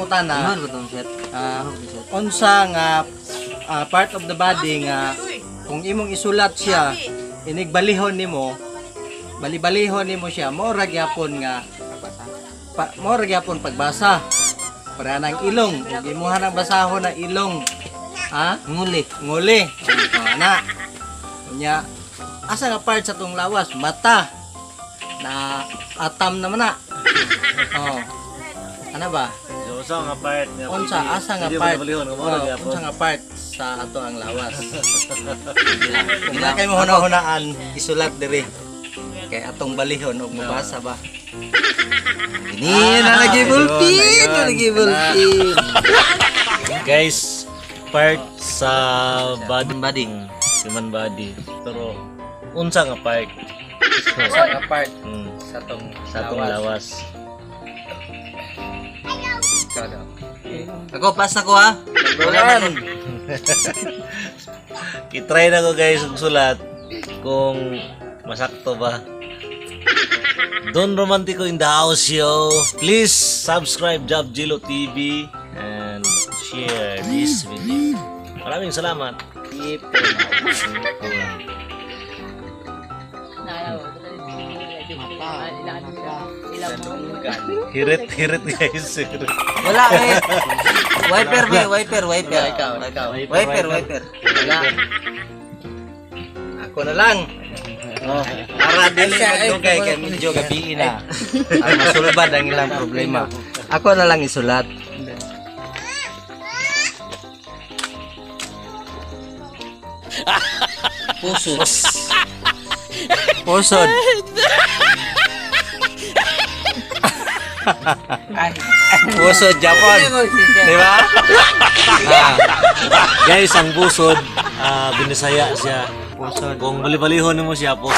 pangutana. Unsa nga part of the body nga kung imong isulat siya, inigbalihon nimo, bali-balihon nimo siya, mao ra gyapon nga mao ra gyapon pagbasa. Para nang ilong, ug imuha nang basahon na ilong. Ha? Nguli. Ana. Unya, asa nga part sa tong lawas? Mata. Na atam naman na. Oh. Ano ba? Unsa nga part? Asa nga part? Unsa nga part sa ato ang lawas? Kung na kayo mahuna-hunaan, isulat diri. Kay atong balihon og mabasa ba? Ini na lagi bulpin. Guys, part sa body, human body. Pero unsa nga part? Asa nga part sa tong lawas? Ako pas ako ha. Kitry na ko guys og sulat kung masakto ba. Don Romantico in the house, yo. Please subscribe Job Jilo TV and share this video. Maraming salamat. Hirit guys. Wala eh. Wiper. Wala. Ako na lang. Para dili magdugay kay medyo gabi na. Ang masulbad ang ilang problema. Ako na lang isulat. Pusod. Pusod Japon. Di ba? Guys, ang busod, binisaya siya. Kung bali-balihon mo siya, pusod.